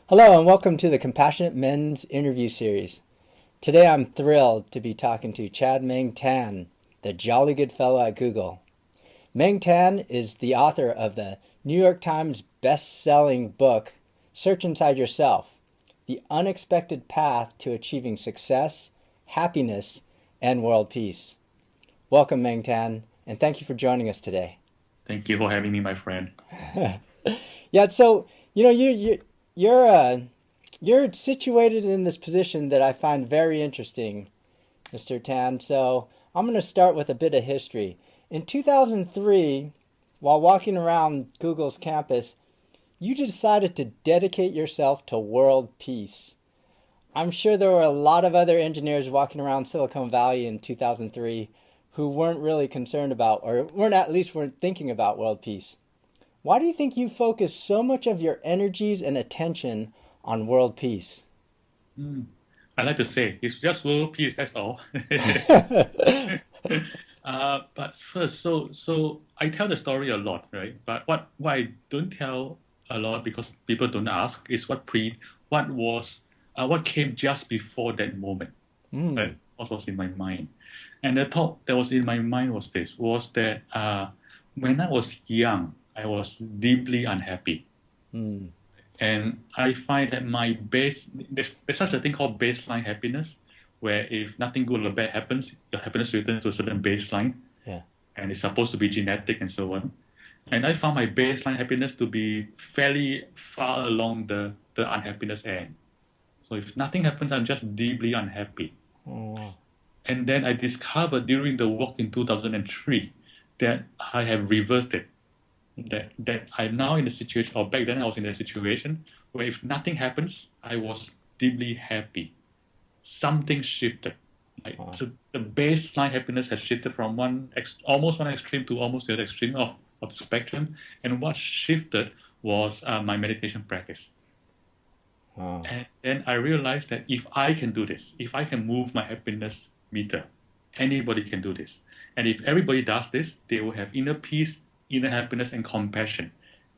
Hello and welcome to the Compassionate Men's interview series. Today I'm thrilled to be talking to Chade-Meng Tan, the jolly good fellow at Google. Meng Tan is the author of the New York Times best-selling book, Search Inside Yourself, The Unexpected Path to Achieving Success, Happiness, and World Peace. Welcome, Meng Tan, and thank you for joining us today. Thank you for having me, my friend. Yeah, so you're you're situated in this position that I find very interesting, Mr. Tan. So I'm going to start with a bit of history. In 2003, while walking around Google's campus, you decided to dedicate yourself to world peace. I'm sure there were a lot of other engineers walking around Silicon Valley in 2003 who weren't really concerned about, or weren't thinking about world peace. Why do you think you focus so much of your energies and attention on world peace? Mm. I like to say it's just world peace, that's all. But first, so I tell the story a lot, right? But what I don't tell a lot because people don't ask is what was what came just before that moment, Mm, right? What was in my mind, and the thought that was in my mind was that when I was young, I was deeply unhappy. mm, And I find that there's such a thing called baseline happiness, where if nothing good or bad happens, your happiness returns to a certain baseline, yeah. and it's supposed to be genetic and so on. And I found my baseline happiness to be fairly far along the unhappiness end. So if nothing happens, I'm just deeply unhappy. Oh, wow. And then I discovered during the walk in 2003 that I have reversed it. That I'm now in a situation, or back then I was in a situation where if nothing happens, I was deeply happy. Something shifted. Like Wow. so the baseline happiness has shifted from almost one extreme to almost the other extreme of the spectrum. And what shifted was my meditation practice. Wow. And then I realized that if I can do this, if I can move my happiness meter, anybody can do this. And if everybody does this, they will have inner peace, inner happiness, and compassion.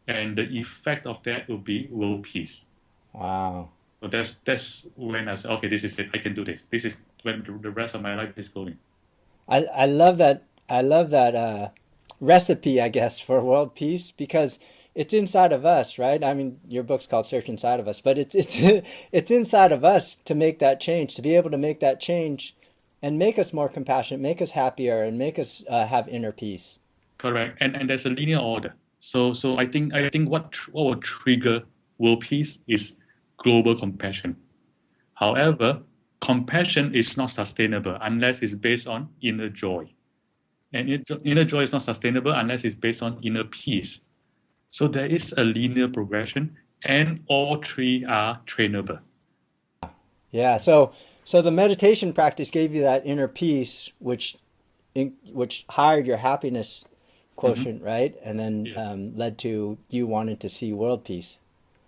And the effect of that will be world peace. Wow. So that's when I said, okay, this is it. I can do this. This is when the rest of my life is going. I love that. I love that recipe, I guess, for world peace because it's inside of us, right? I mean, your book's called Search Inside of Us, but it's it's inside of us to make that change, to be able to make that change and make us more compassionate, make us happier, and make us have inner peace. Correct. And there's a linear order. So I think what will trigger world peace is global compassion. However, compassion is not sustainable unless it's based on inner joy. And inner joy is not sustainable unless it's based on inner peace. So there is a linear progression, and all three are trainable. Yeah. So the meditation practice gave you that inner peace, which hired your happiness Hmm. quotient, right? And then Yes, led to you wanting to see world peace.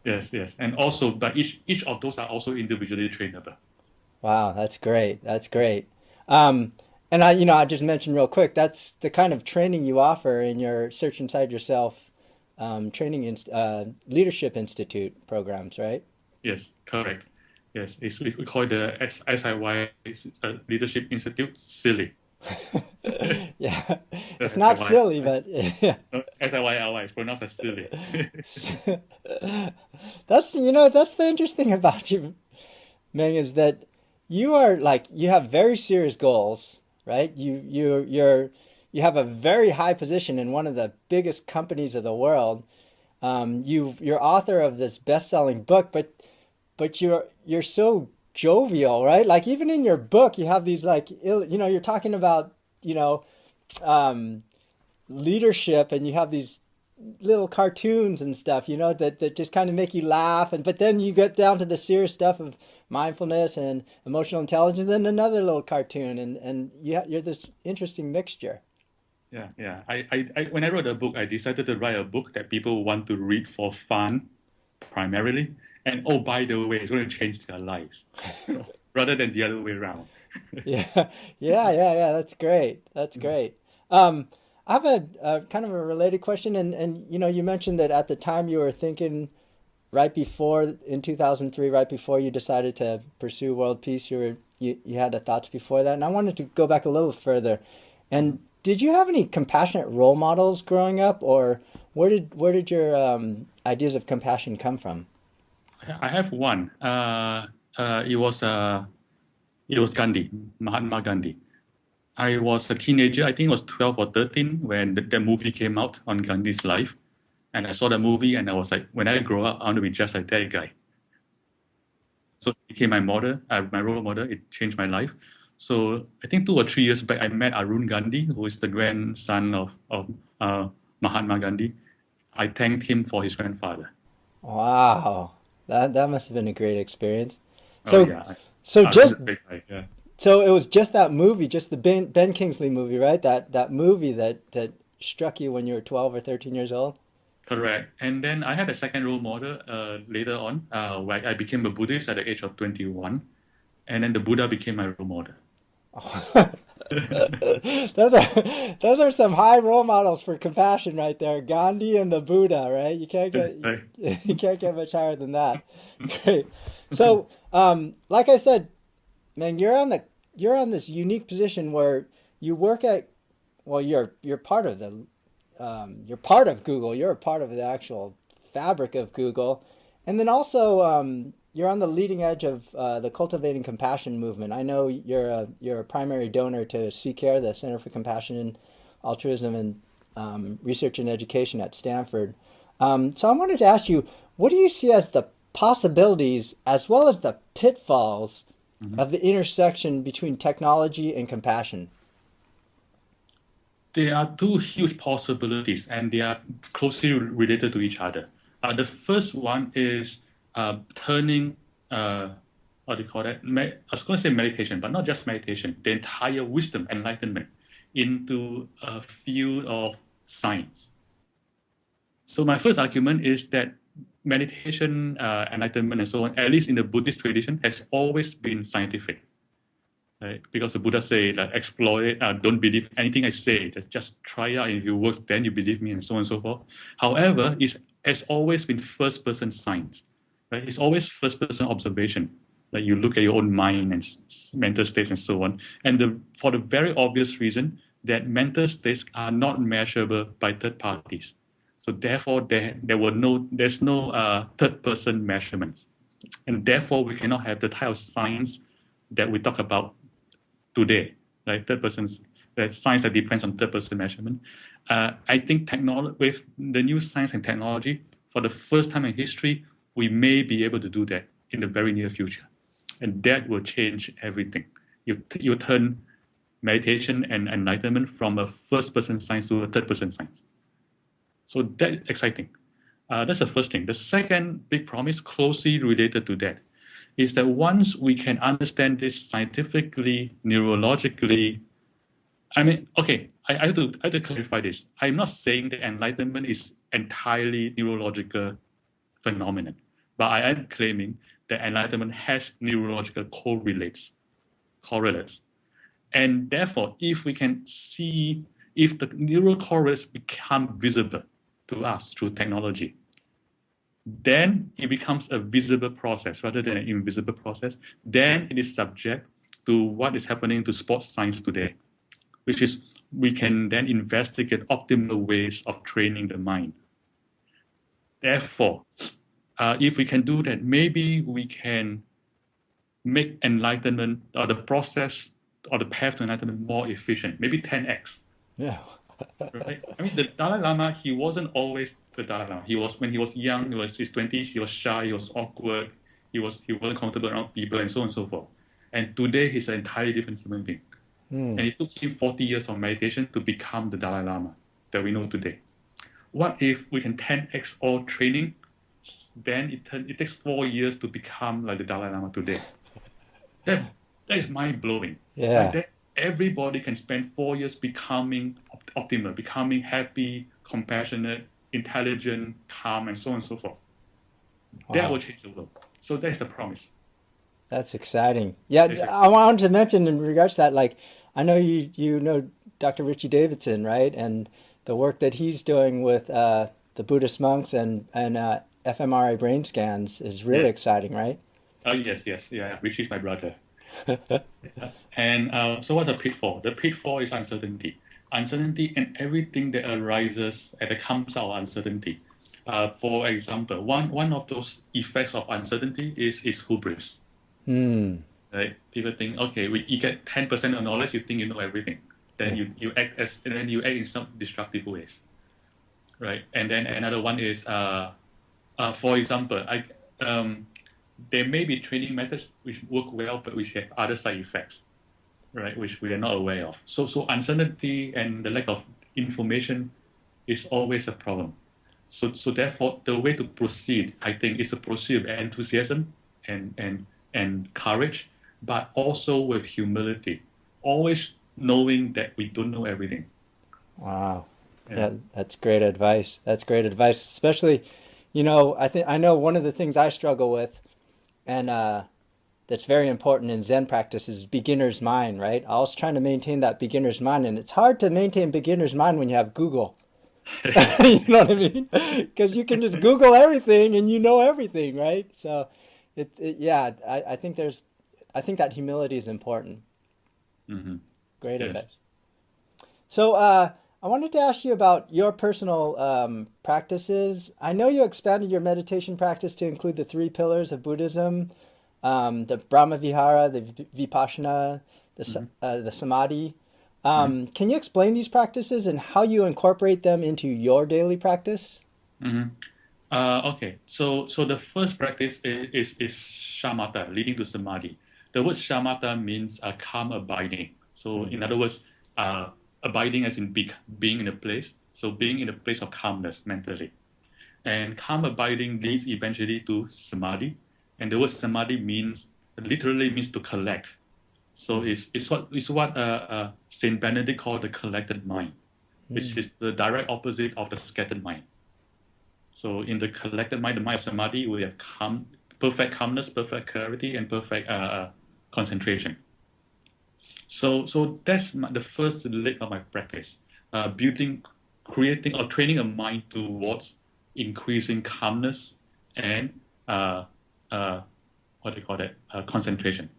yes, yes. And also, but each of those are also individually trainable. Wow, that's great. That's great. Um, and I just mentioned real quick, that's the kind of training you offer in your Search Inside Yourself leadership institute programs, right? Yes, correct. Yes, we call it the SIY Leadership Institute silly. Yeah, it's not SIY. silly, but yeah. No, SIYLY is pronounced as silly. That's the interesting about you, Ming, is that you have very serious goals, right? You have a very high position in one of the biggest companies of the world. You're author of this best-selling book, but you're so jovial, right? Like even in your book, you have these you're talking about you know um, leadership, and you have these little cartoons and stuff, that just kind of make you laugh. And but then you get down to the serious stuff of mindfulness and emotional intelligence, and then another little cartoon, and you're this interesting mixture. Yeah, yeah. When I wrote a book, I decided to write a book that people want to read for fun primarily. And oh, by the way, it's going to change their lives rather than the other way around. Yeah, yeah. That's great. That's great. Um, I have a kind of a related question, and you mentioned that at the time you were thinking right before in 2003, right before you decided to pursue world peace, you had the thoughts before that, and I wanted to go back a little further. Mhm. And did you have any compassionate role models growing up, or where did your ideas of compassion come from? I have one. Uh, it was uh, it was Gandhi, Mahatma Gandhi. I was a teenager. I think it was 12 or 13 when the movie came out on Gandhi's life, and I saw the movie, and I was like, when I grow up, I want to be just like that guy. So it became my model, my role model. It changed my life. So I think 2 or 3 years back, I met Arun Gandhi, who is the grandson of uh, Mahatma Gandhi. I thanked him for his grandfather. Wow, that must have been a great experience. Oh So yeah, so Arun is just a great guy. Yeah, so it was just that movie, just the Ben Kingsley movie, right? That movie that struck you when you were 12 or 13 years old. correct. And then I had a second role model later on, where I became a Buddhist at the age of 21, and then the Buddha became my role model. Those are some high role models for compassion right there. Gandhi and the Buddha, right? You can't get That's right. you can't get much higher than that. Great. So, like I said, man, you're on this unique position where you work at well, you're part of the you're part of Google. You're a part of the actual fabric of Google, and then also you're on the leading edge of the cultivating compassion movement. I know you're a primary donor to CCARE, the Center for Compassion and Altruism and Research and Education at Stanford. So I wanted to ask you, what do you see as the possibilities as well as the pitfalls Mhm. of the intersection between technology and compassion? There are two huge possibilities, and they are closely related to each other. The first one is turning, what do you call that? I was going to say meditation, but not just meditation, the entire wisdom, enlightenment, into a field of science. So my first argument is that meditation, enlightenment, and so on, at least in the Buddhist tradition, has always been scientific, right? Because the Buddha say like explore it, don't believe anything I say, just try it out. If it works, then you believe me, and so on and so forth. However, it has always been first person science, right? It's always first person observation. Like you look at your own mind and mental states and so on. And for the very obvious reason that mental states are not measurable by third parties. So therefore, there's no third person measurements, and therefore we cannot have the type of science that we talk about today, right? Third person's the science that depends on third person measurement. I think technology with the new science and technology, for the first time in history, we may be able to do that in the very near future, and that will change everything. You turn meditation and enlightenment from a first person science to a third person science. So that's exciting. That's the first thing. The second big promise, closely related to that, is that once we can understand this scientifically, neurologically, I mean, okay, I have to clarify this. I'm not saying that enlightenment is entirely neurological phenomenon, but I am claiming that enlightenment has neurological correlates. And therefore, if we can see if the neural correlates become visible to us through technology, then it becomes a visible process rather than an invisible process. Then it is subject to what is happening to sports science today, which is we can then investigate optimal ways of training the mind. Therefore, if we can do that, maybe we can make enlightenment or the process or the path to enlightenment more efficient, maybe 10x. Yeah. Right? I mean, the Dalai Lama, he wasn't always the Dalai Lama. He was when he was young, he was his 20s, he was shy, he was awkward, he wasn't comfortable around people, and so on and so forth. And today, he's an entirely different human being. Hmm. And it took him 40 years of meditation to become the Dalai Lama that we know today. What if we can 10x all training? Then it takes 4 years to become like the Dalai Lama today. That that is mind blowing, right? Yeah. That everybody can spend 4 years becoming optimal, becoming happy, compassionate, intelligent, calm, and so on and so forth. That will Wow. change the world. So that's the promise. That's exciting. Yeah, That's I exciting. wanted to mention in regards to that, like, I know you know Dr. Richie Davidson, right? And the work that he's doing with the Buddhist monks and fMRI brain scans is really Yes. exciting, right? Yes, yes, yeah, which is my brother. And so what's the pitfall? The pitfall is uncertainty. Uncertainty and everything that arises and that comes out of uncertainty. For example, one of those effects of uncertainty is hubris. Hmm. Right? People think, okay, you get 10% of knowledge, you think you know everything. Then Yeah. you act as and then you act in some destructive ways. Right? And then another one is for example, there may be training methods which work well but which have other side effects, right, which we are not aware of. So uncertainty and the lack of information is always a problem. So therefore, the way to proceed, I think, is to proceed with enthusiasm and courage, but also with humility, always knowing that we don't know everything. Wow. Yeah. Yeah, that's great advice. That's great advice. Especially, I know one of the things I struggle with, and that's very important in Zen practice is beginner's mind, right? I was trying to maintain that beginner's mind, and it's hard to maintain beginner's mind when you have Google. You know what I mean? Because you can just Google everything and you know everything, right? So, yeah, I think that humility is important. Hmm. Great Yes. advice. So, I wanted to ask you about your personal practices. I know you expanded your meditation practice to include the three pillars of Buddhism, the Brahma Vihara, the Vipassana, Hmm. the Samadhi. Hmm. Can you explain these practices and how you incorporate them into your daily practice? Hmm. Okay, so the first practice is shamatha, leading to samadhi. The word shamatha means calm abiding. So Mm, in other words, abiding as in being in a place. So being in a place of calmness mentally. And calm abiding leads eventually to samadhi. And the word samadhi means literally means to collect. So mm, it's what Saint Benedict called the collected mind, which mm, is the direct opposite of the scattered mind. So in the collected mind, the mind of samadhi, we have perfect calmness, perfect clarity, and perfect concentration. So that's the first leg of my practice, building, creating, or training a mind towards increasing calmness and uh, what do you call that? Concentration.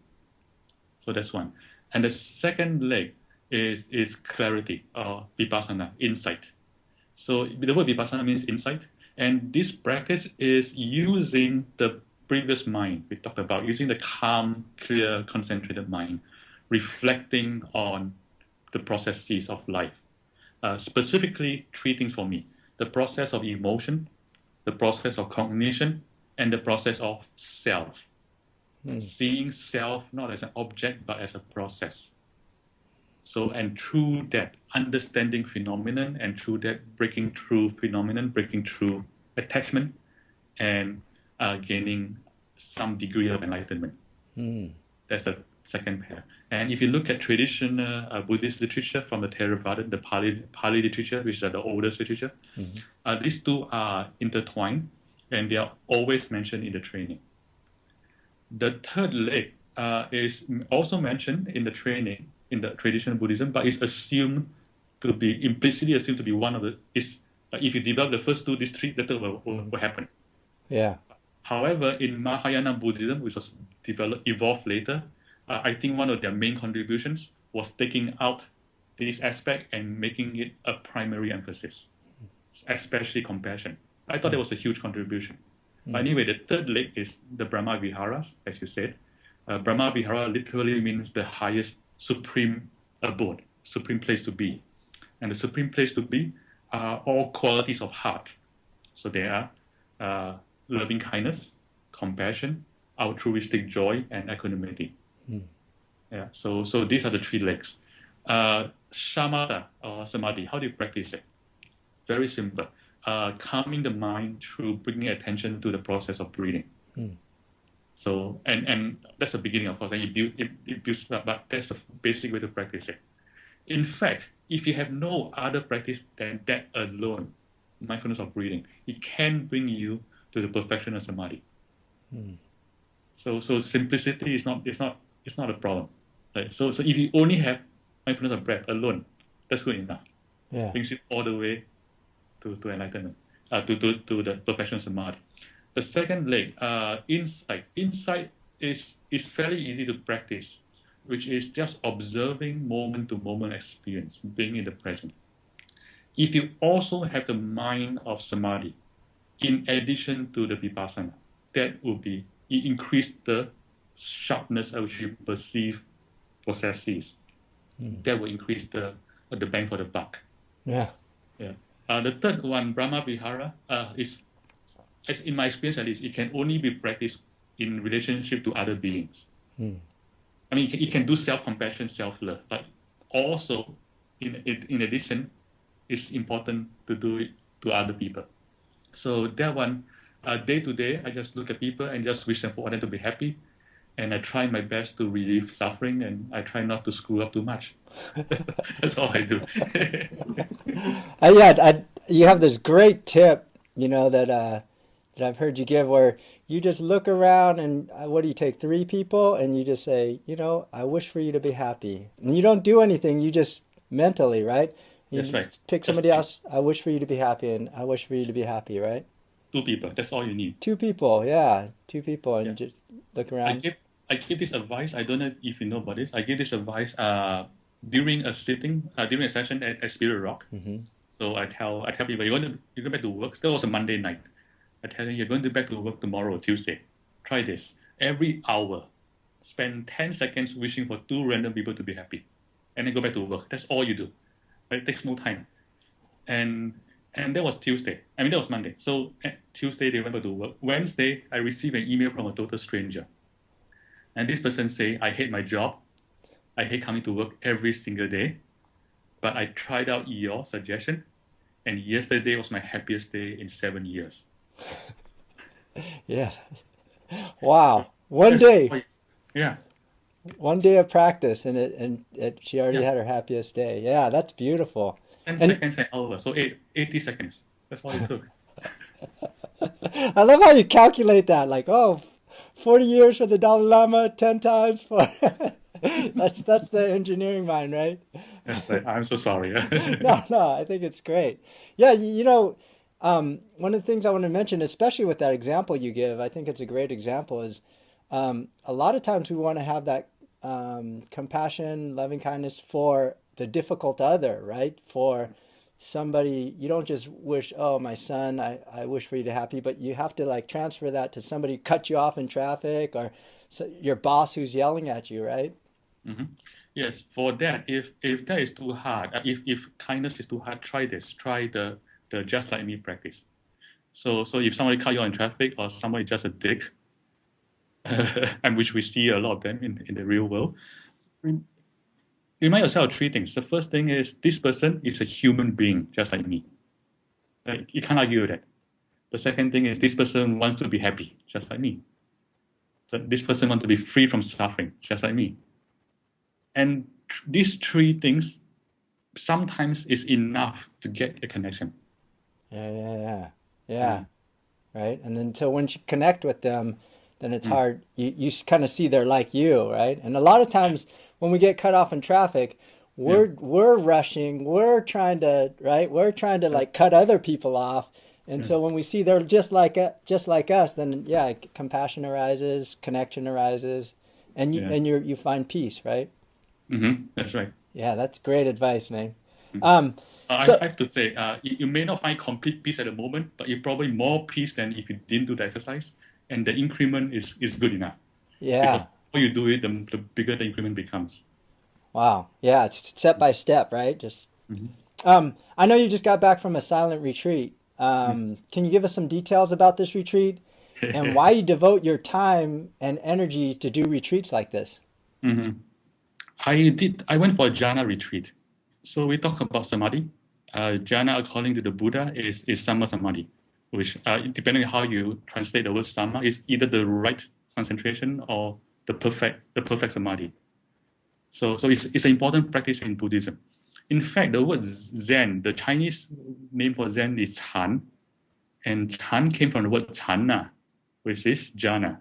So that's one. And the second leg is clarity or vipassana, insight. So the word vipassana means insight, and this practice is using the previous mind we talked about, using the calm, clear, concentrated mind, reflecting on the processes of life. Specifically, three things for me: the process of emotion, the process of cognition, and the process of self. mm, Seeing self not as an object but as a process. So, and through that, understanding phenomenon, and through that, breaking through phenomenon, breaking through attachment, and gaining some degree of enlightenment. mm, That's a second pair. And if you look at traditional Buddhist literature from the Theravada, the Pali literature, which is the oldest literature, mm. these two are intertwined, and they are always mentioned in the training. The third leg is also mentioned in the training in the traditional Buddhism, but it's assumed to be implicitly assumed to be one of the is if you develop the first two, these three, that will happen. Yeah. However, in Mahayana Buddhism, which was evolved later, I think one of their main contributions was taking out this aspect and making it a primary emphasis, especially compassion. I thought that Mm, was a huge contribution. But mm, anyway, the third leg is the Brahma Viharas, as you said. Brahma Vihara literally means the highest supreme abode, supreme place to be. And the supreme place to be are all qualities of heart. So they are loving kindness, compassion, altruistic joy, and equanimity. mm, Yeah. So these are the three legs. Shamatha or samadhi. How do you practice it? Very simple. Calming the mind through bringing attention to the process of breathing. mm. So and that's the beginning, of course, and it builds, but that's the basic way to practice it. In fact, if you have no other practice than that alone, mindfulness of breathing, it can bring you to the perfection of samadhi. So simplicity is not a problem. Right? So if you only have mindfulness of breath alone, that's good enough. Yeah. Brings you all the way to enlightenment. to the perfection samadhi. The second leg, insight. Insight is fairly easy to practice, which is just observing moment to moment experience, being in the present. If you also have the mind of samadhi, in addition to the vipassana, that will be it increase the sharpness at which you perceive processes. That will increase the bang for the buck. Yeah. Yeah. The third one, Brahma Vihara, is, as in my experience at least, it can only be practiced in relationship to other beings. I mean, you can do self-compassion, self-love, but also, in addition, it's important to do it to other people. So that one, day to day, I just look at people and just wish them for them to be happy, and I try my best to relieve suffering, and I try not to screw up too much. That's all I do. You have this great tip, that I've heard you give where you just look around and what do you take, three people, and you just say, I wish for you to be happy. And you don't do anything, you just mentally, right? You That's right. pick somebody else, I wish for you to be happy, and I wish for you to be happy, right? Two people, that's all you need. Two people, yeah. Two people, and Yeah. just look around. I give this advice. I don't know if you know about this. I give this advice during a session at Spirit Rock. So I tell people you go back to work. That was a Monday night. I tell you, you're going to back to work tomorrow, Tuesday. Try this. Every hour, spend 10 seconds wishing for two random people to be happy, and then go back to work. That's all you do. Right? It takes no time. And that was Tuesday. I mean, that was Monday. So Tuesday, they went back to work. Wednesday, I received an email from a total stranger. And this person say, I hate my job. I hate coming to work every single day. But I tried out your suggestion. And yesterday was my happiest day in 7 years. Yeah. Wow. One day. Yeah. One day of practice, and she already had her happiest day. Yeah, that's beautiful. 10 seconds and over. So 80 seconds. That's all it took. I love how you calculate that. Like, 40 years for the Dalai Lama, 10 times for... that's the engineering mind, right? That's right. I'm so sorry. No, I think it's great. Yeah, one of the things I want to mention, especially with that example you give, I think it's a great example, is a lot of times we want to have that compassion, loving kindness for the difficult other, right? For somebody, you don't just wish, oh, my son, I wish for you to be happy, but you have to like transfer that to somebody who cut you off in traffic, or your boss who's yelling at you, right? Mm-hmm. Yes, for that, if that is too hard, if kindness is too hard, try this. Try the just like me practice. So if somebody cut you off in traffic, or somebody just a dick, and which we see a lot of them in the real world, remind yourself of three things. The first thing is this person is a human being just like me. You can't argue with that. The second thing is this person wants to be happy just like me. So this person wants to be free from suffering just like me. And these three things sometimes is enough to get a connection. Yeah. Right. And then so once you connect with them, then it's hard. You kind of see they're like you, right? And a lot of times when we get cut off in traffic, we're rushing, we're trying to like cut other people off. And so when we see they're just like us, then compassion arises, connection arises, and you find peace, right? Mm-hmm. That's right. Yeah, that's great advice, man. I have to say, you may not find complete peace at the moment, but you're probably more peace than if you didn't do the exercise, and the increment is good enough. Yeah. Because the more you do it, the bigger the increment becomes. Wow. Yeah, it's step by step, right? Just. I know you just got back from a silent retreat. Can you give us some details about this retreat and why you devote your time and energy to do retreats like this? Mm-hmm. I went for a jhana retreat. So we talk about samadhi. Jhana, according to the Buddha, is sama samadhi, which depending on how you translate the word sama, is either the right concentration or the perfect samadhi. So it's an important practice in Buddhism. In fact, the word Zen, the Chinese name for Zen is Chan, and Chan came from the word Chana, which is jhana.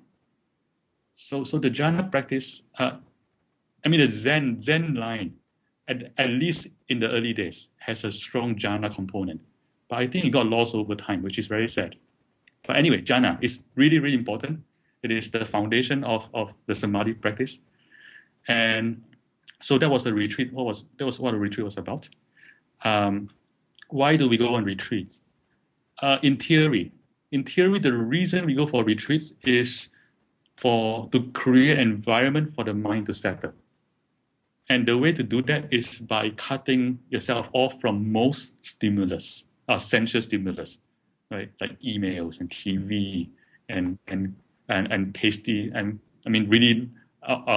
So the jhana practice, the Zen line, at least in the early days, has a strong jhana component. But I think it got lost over time, which is very sad. But anyway, jhana is really, really important. It is the foundation of the samadhi practice. And so that was the retreat. That was what the retreat was about. Why do we go on retreats? In theory, the reason we go for retreats is to create an environment for the mind to settle. And the way to do that is by cutting yourself off from most stimulus, sensual stimulus, right? Like emails and TV and tasty, and I mean really,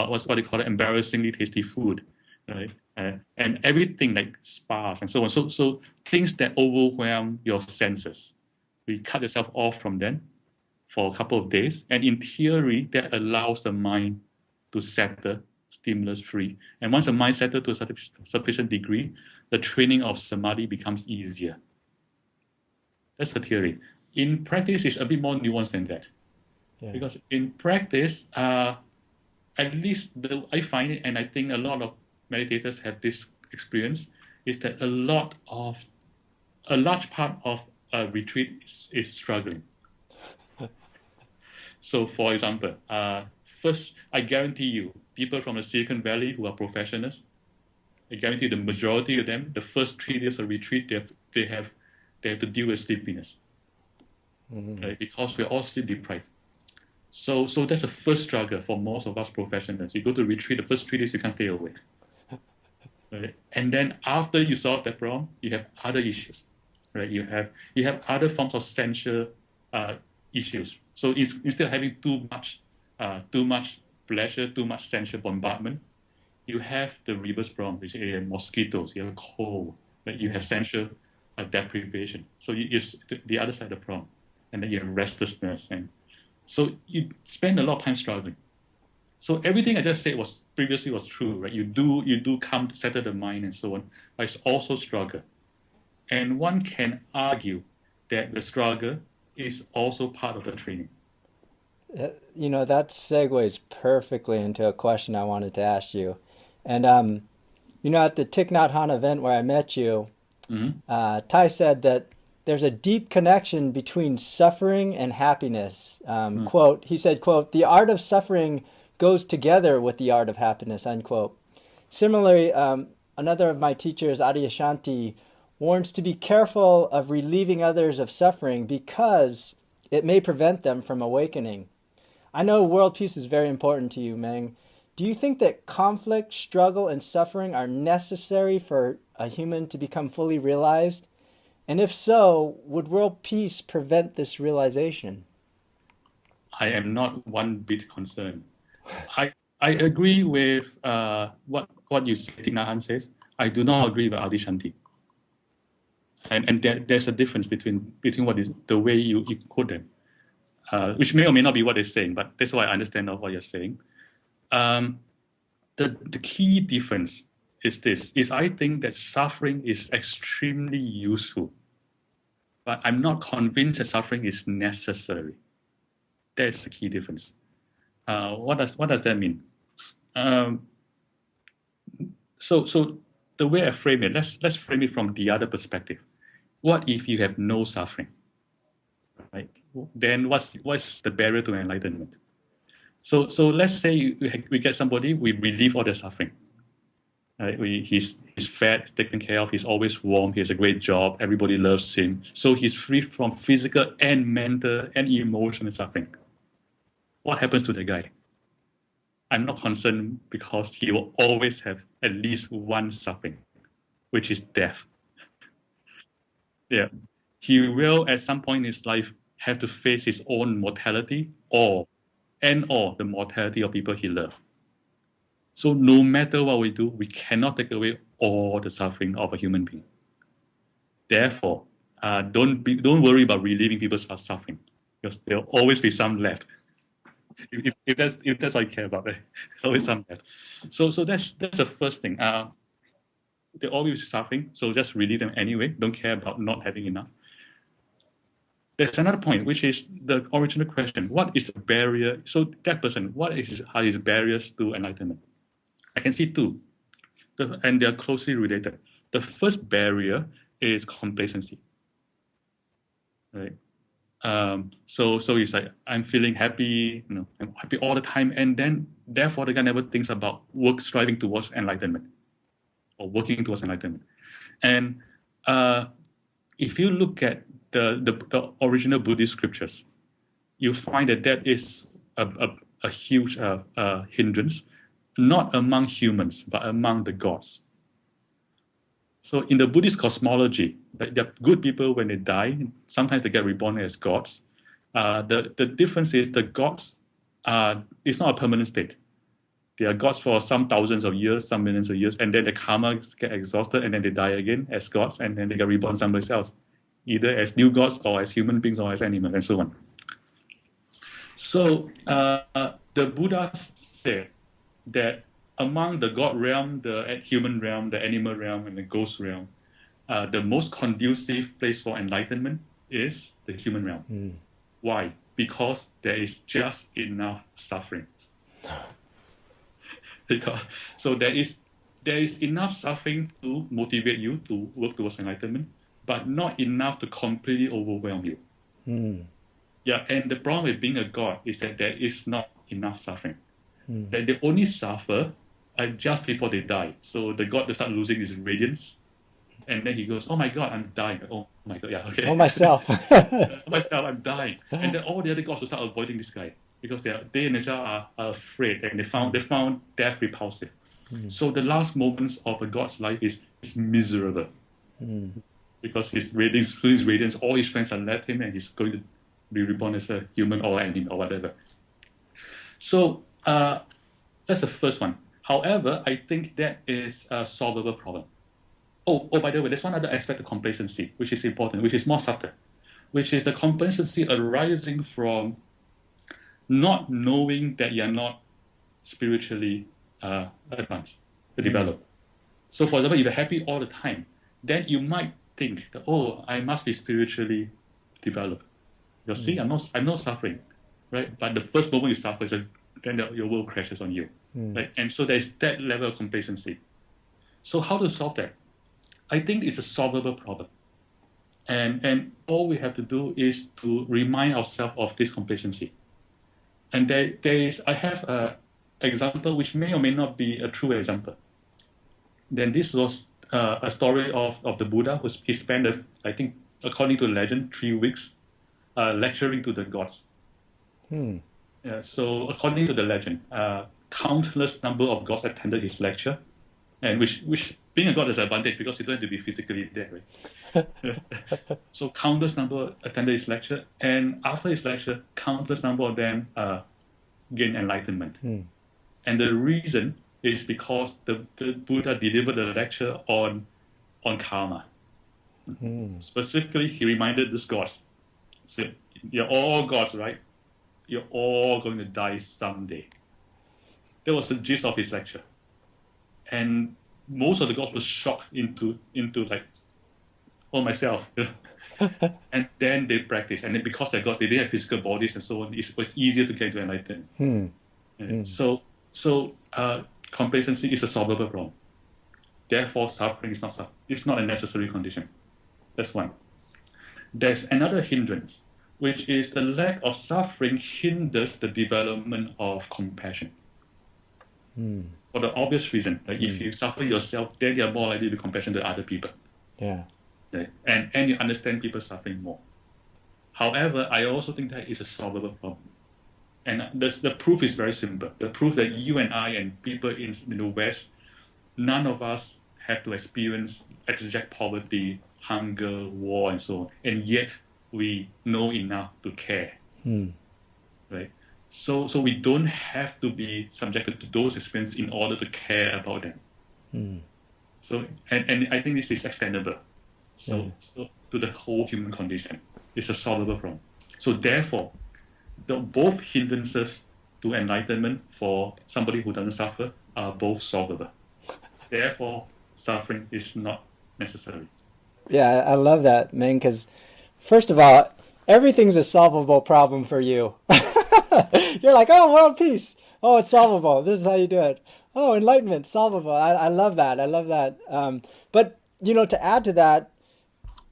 what's what they call it, embarrassingly tasty food, right? And everything like spas and so on. So things that overwhelm your senses. We cut yourself off from them for a couple of days, and in theory, that allows the mind to settle stimulus free. And once the mind settles to a sufficient degree, the training of samadhi becomes easier. That's the theory. In practice, it's a bit more nuanced than that. Yeah. Because in practice, at least I find it, and I think a lot of meditators have this experience, is that a large part of a retreat is struggling. So, for example, first, I guarantee you, people from the Silicon Valley who are professionals, I guarantee the majority of them, the first 3 days of retreat, they have to deal with sleepiness, right? Because we're all sleep deprived. So that's the first struggle for most of us professionals. You go to retreat, the first 3 days you can't stay awake, right? And then after you solve that problem, you have other issues, right? You have other forms of sensual issues. So instead of having too much pleasure, too much sensual bombardment, you have the reverse problem, which is mosquitoes, you have cold, right? You have sensual deprivation. So you the other side of the problem, and then you have restlessness, and so you spend a lot of time struggling. So everything I just said previously was true, right? You do come to settle the mind and so on, but it's also struggle. And one can argue that the struggle is also part of the training. You know, that segues perfectly into a question I wanted to ask you. And, you know, at the Thich Nhat Hanh event where I met you, Tai said that there's a deep connection between suffering and happiness. Quote, he said, quote, "The art of suffering goes together with the art of happiness," unquote. Similarly, another of my teachers, Adyashanti, warns to be careful of relieving others of suffering because it may prevent them from awakening. I know world peace is very important to you, Meng. Do you think that conflict, struggle, and suffering are necessary for a human to become fully realized? And if so, would world peace prevent this realization? I am not one bit concerned. I agree with what you say, Thich Nhat Hanh says. I do not agree with Adyashanti. And there's a difference between what is the way you quote them, which may or may not be what they're saying, but that's why I understand what you're saying. The key difference is I think that suffering is extremely useful, but I'm not convinced that suffering is necessary. That's the key difference. What does that mean? So the way I frame it, let's frame it from the other perspective. What if you have no suffering? Right? Then what's the barrier to enlightenment? So let's say we get somebody, we relieve all the suffering. Right? He's fed, he's taken care of, he's always warm, he has a great job, everybody loves him. So he's free from physical and mental and emotional suffering. What happens to the guy? I'm not concerned because he will always have at least one suffering, which is death. Yeah. He will at some point in his life have to face his own mortality or the mortality of people he loves. So no matter what we do, we cannot take away all the suffering of a human being. Therefore, don't worry about relieving people's suffering, because there'll always be some left. If that's what I care about, right? There's always some left. So that's the first thing. They're always suffering, so just relieve them anyway. Don't care about not having enough. There's another point, which is the original question: what is a barrier? So that person, what are his barriers to enlightenment? I can see two, and they are closely related. The first barrier is complacency. right? So it's like I'm feeling happy, I'm happy all the time, and then therefore the guy never thinks about striving towards enlightenment or working towards enlightenment. And uh, if you look at the original Buddhist scriptures, you find that that is a huge hindrance, not among humans, but among the gods. So in the Buddhist cosmology, the good people, when they die, sometimes they get reborn as gods. The difference is the gods it's not a permanent state. They are gods for some thousands of years, some millions of years, and then the karma get exhausted, and then they die again as gods, and then they get reborn someplace else, either as new gods or as human beings or as animals, and so on. So the Buddha said that among the God realm, the human realm, the animal realm, and the ghost realm, the most conducive place for enlightenment is the human realm. Why? Because there is just enough suffering. So there is enough suffering to motivate you to work towards enlightenment, but not enough to completely overwhelm you. Yeah, and the problem with being a god is that there is not enough suffering. That they only suffer just before they die. So the god will start losing his radiance, and then he goes, "Oh my god, I'm dying." Oh my god, yeah, okay. Oh, myself. Myself, I'm dying. And then all the other gods will start avoiding this guy because they themselves are afraid, and they found death repulsive. So the last moments of a god's life is miserable because his radiance, all his friends have left him, and he's going to be reborn as a human or animal or whatever. So that's the first one. However, I think that is a solvable problem. Oh, by the way, there's one other aspect of complacency, which is important, which is more subtle, which is the complacency arising from not knowing that you're not spiritually advanced, developed. So, for example, if you're happy all the time, then you might think that, oh, I must be spiritually developed. You see, I'm not suffering, right? But the first moment you suffer is then your world crashes on you, right? And so there's that level of complacency. So how to solve that? I think it's a solvable problem. And all we have to do is to remind ourselves of this complacency. And I have an example which may or may not be a true example. Then this was a story of the Buddha. He spent, I think, according to legend, 3 weeks lecturing to the gods. So according to the legend, countless number of gods attended his lecture, and which being a god is an advantage because you don't have to be physically there, right? So countless number attended his lecture, and after his lecture, countless number of them gained enlightenment. And the reason is because the Buddha delivered a lecture on karma. Specifically, he reminded these gods, so you're all gods, right? You're all going to die someday. That was the gist of his lecture. And most of the gods were shocked into like, oh, myself. And then they practiced. And then because they're gods, they didn't have physical bodies and so on. It was easier to get into enlightenment. So complacency is a solvable problem. Therefore, suffering is not a necessary condition. That's one. There's another hindrance, which is the lack of suffering hinders the development of compassion. For the obvious reason, like if you suffer yourself, then you're more likely to be compassionate to other people. Yeah. Right? And you understand people suffering more. However, I also think that is a solvable problem. And the proof is very simple. The proof that you and I and people in the West, none of us have to experience abject poverty, hunger, war, and so on. And yet we know enough to care. Right? So we don't have to be subjected to those experiences in order to care about them. So and I think this is extendable. So to the whole human condition. It's a solvable problem. So therefore, both hindrances to enlightenment for somebody who doesn't suffer are both solvable. Therefore, suffering is not necessary. Yeah, I love that, Meng, because first of all, everything's a solvable problem for you. You're like, oh, world peace. Oh, it's solvable. This is how you do it. Oh, enlightenment, solvable. I love that. I love that. But, to add to that,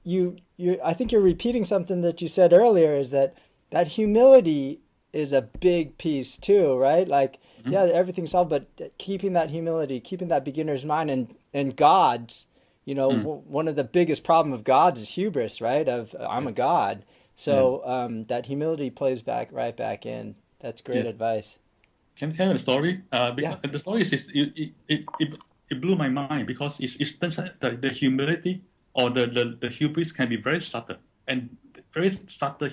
I think you're repeating something that you said earlier, is that that humility is a big piece too, right? Like, Mhm. yeah, everything's solved, but keeping that humility, keeping that beginner's mind, and God's, Mm, one of the biggest problem of gods is hubris, right? Of I'm a yes. god. Yeah. So that humility plays back right back in. That's great Yes. advice. Can I tell you a story? Yeah. Because the story is it blew my mind because it's turns out the humility or the hubris can be very subtle, and very subtle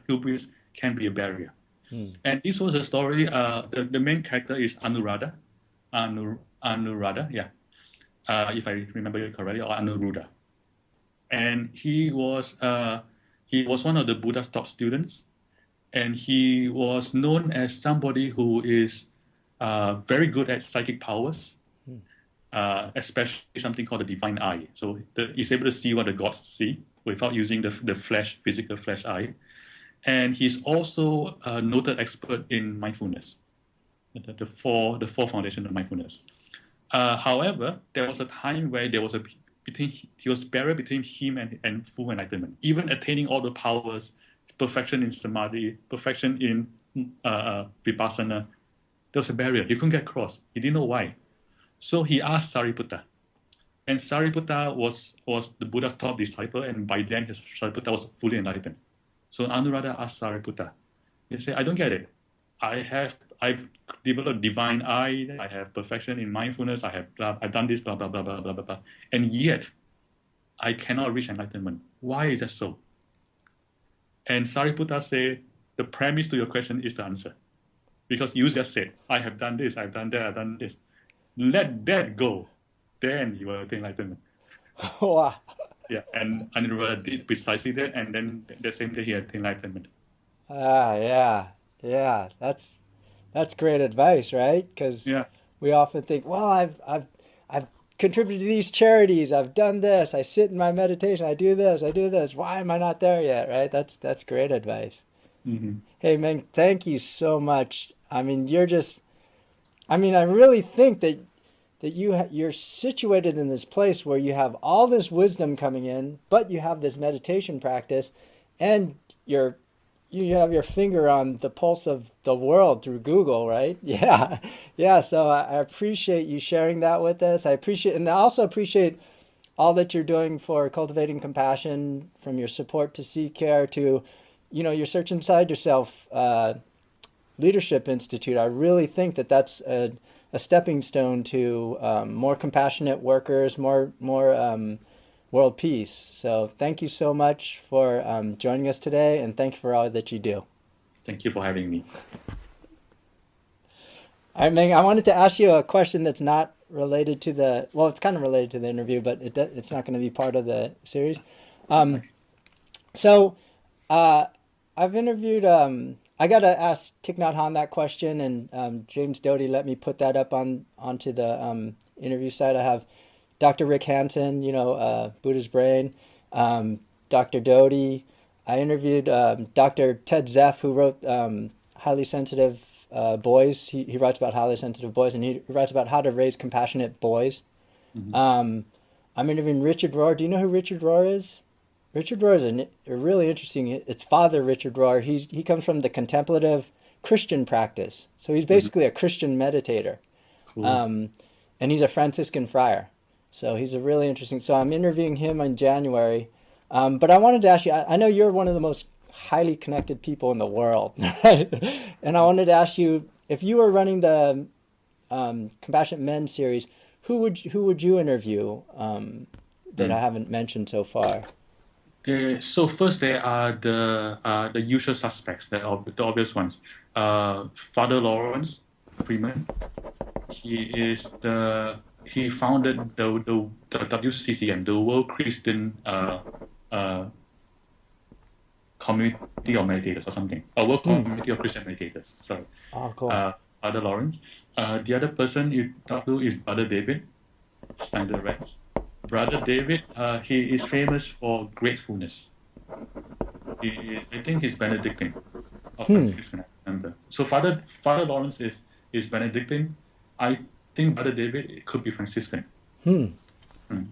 hubris can be a barrier. Hmm. And this was a story. The main character is Anuradha, Anuradha, yeah, if I remember it correctly, or Anuruddha, and he was one of the Buddha's top students, and he was known as somebody who is very good at psychic powers, Hmm. especially something called the divine eye. So he's able to see what the gods see without using the physical flesh eye. And he's also a noted expert in mindfulness, the four foundation of mindfulness. However, there was a time where there was between he was barrier between him and full enlightenment, even attaining all the powers, perfection in samadhi, perfection in vipassana. There was a barrier. He couldn't get across. He didn't know why. So he asked Sariputta, and Sariputta was the Buddha's top disciple, and by then Sariputta was fully enlightened. So Anuradha asked Sariputta, he said, I don't get it. I've developed divine eye, I have perfection in mindfulness, I've done this, blah blah blah blah blah blah blah. And yet I cannot reach enlightenment. Why is that so? And Sariputta said, the premise to your question is the answer. Because you just said, I have done this, I've done that, I've done this. Let that go. Then you will attain enlightenment. Wow. Yeah, and Aniruddha did precisely that, and then the same day he attained enlightenment. Ah, yeah, yeah. That's great advice, right? Because Yeah. we often think, well, I've contributed to these charities. I've done this. I sit in my meditation. I do this. I do this. Why am I not there yet? Right? That's great advice. Hmm. Hey, man, thank you so much. I mean, you're just. I mean, I really think that you're situated in this place where you have all this wisdom coming in, but you have this meditation practice, and you're you have your finger on the pulse of the world through Google, right? Yeah. Yeah. So I appreciate you sharing that with us. And I also appreciate all that you're doing for cultivating compassion, from your support to Sea Care to, your Search Inside Yourself Leadership Institute. I really think that that's a stepping stone to more compassionate workers, more world peace. So thank you so much for joining us today, and thank you for all that you do. Thank you for having me. All right, Ming, I wanted to ask you a question that's not related to well, it's kind of related to the interview, but it's not going to be part of the series. Um, Okay. so uh, I've interviewed, I got to ask Thich Nhat Hanh that question, and James Doty let me put that up onto the interview site. I have Dr. Rick Hansen, Buddha's Brain, Dr. Doty. I interviewed Dr. Ted Zeff, who wrote Highly Sensitive Boys. He writes about highly sensitive boys, and he writes about how to raise compassionate boys. Hmm. Um, I'm interviewing Richard Rohr. Do you know who Richard Rohr is? Richard Rohr is a really interesting. It's Father Richard Rohr. He comes from the contemplative Christian practice, so he's Hmm. basically a Christian meditator, Cool. um, and he's a Franciscan friar. So he's a really interesting. So I'm interviewing him in January, but I wanted to ask you. I know you're one of the most highly connected people in the world, right? And I wanted to ask you, if you were running the Compassionate Men series, who would you interview that I Mm. haven't mentioned so far? Okay, so first there are the usual suspects, the obvious ones. Father Lawrence Freeman. He founded the WCCM, the World Christian uh, Community of Meditators or something, a World Hmm. Community of Christian Meditators. Sorry, Oh, cool. uh, Father Lawrence. The other person you talk to is Brother David Snyder Rex. Brother David, he is famous for gratefulness. I think he's Benedictine or Hmm. Franciscan, I remember. So Father Lawrence is Benedictine. I think Brother David could be Franciscan. Hmm.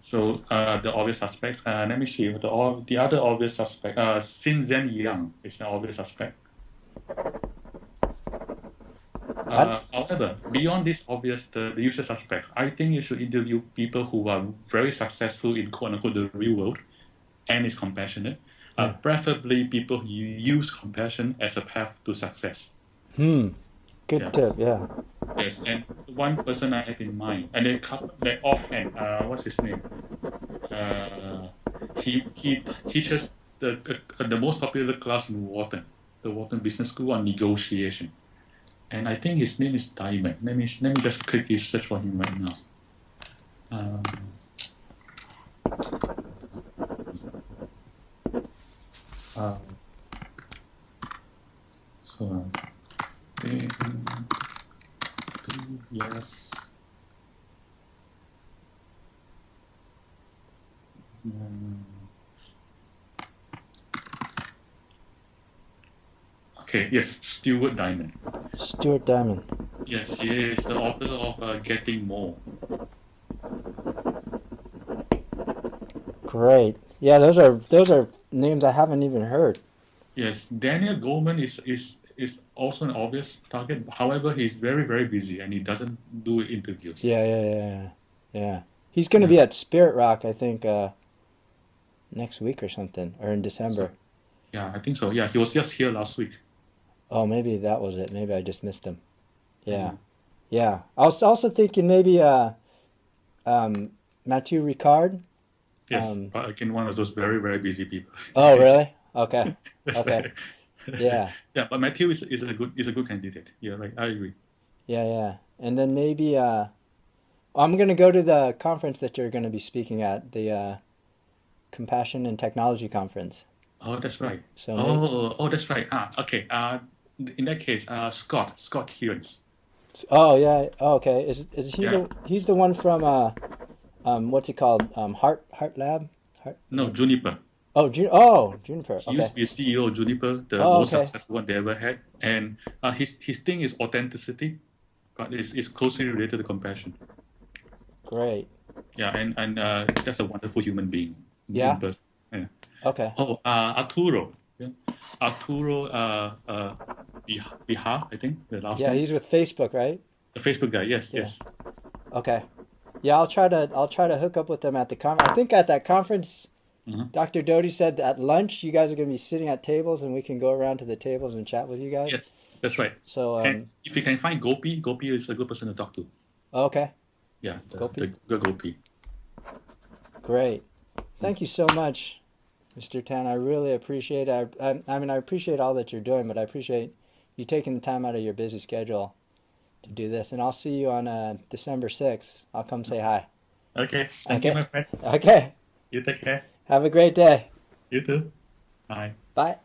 So the obvious suspects. Let me see. The other obvious suspect. Xinzhen Yang is an obvious suspect. I, However, beyond this obvious, the usual suspects, I think you should interview people who are very successful in quote unquote the real world and is compassionate. yeah. Preferably people who use compassion as a path to success. Good Yeah. tip. Yeah. Yes. And one person I have in mind, and then like offhand, what's his name? Uh, he teaches the most popular class in Wharton, the Wharton Business School on negotiation. And I think his name is Diamond. Let me just quickly search for him right now. Um, uh, so, yes. Um, okay, yes, Stuart Diamond. Stuart Diamond. Yes, he is the author of Getting More. Great. Yeah, those are names I haven't even heard. Yes, Daniel Goleman is also an obvious target. However, he's very, very busy and he doesn't do interviews. Yeah, yeah, yeah, yeah. Yeah. He's going to Yeah. be at Spirit Rock, I think, next week or something, or in So, December. yeah, I think so. Yeah, he was just here last week. Oh, maybe that was it. Maybe I just missed him. Yeah. Yeah. Yeah. I was also thinking maybe um, Mathieu Ricard. Yes, Um, but again, one of those very, very busy people. oh, really? Okay. That's Okay. right. Yeah. Yeah, but Matthew is a good candidate. Yeah, right. I agree. Yeah, yeah. And then maybe I'm going to go to the conference that you're going to be speaking at, the Compassion and Technology Conference. Oh, that's right. So maybe. Oh, that's right. Okay. In that case, Scott Kearns. Oh, yeah. Oh, okay. Is he Yeah. he's the one from what's he called? Heart Lab? Heart No, Juniper. Juniper. He used Okay. to be a CEO of Juniper, the Oh, most okay. successful one they ever had. And his thing is authenticity, but it's closely related to compassion. Great. Yeah, and that's a wonderful human being in Yeah. person. Yeah. Okay. Oh, Arturo. Yeah. Arturo Bihar, I think the last Yeah, name. he's with Facebook, right? The Facebook guy. Yes, Yeah. yes. Okay. Yeah, I'll try to hook up with them at the I think at that conference, Mhm. Dr. Doty said that at lunch you guys are going to be sitting at tables and we can go around to the tables and chat with you guys. Yes, that's right. So And if you can find Gopi is a good person to talk to. okay. Yeah, Gopi. the Gopi. Great. Thank you so much, Mr. Tan. I really appreciate it. I mean, I appreciate all that you're doing, but I appreciate you taking the time out of your busy schedule to do this. And I'll see you on December 6th. I'll come say hi. Okay, thank you, Okay. my friend. Okay. You take care. Have a great day. You too. Bye. Bye.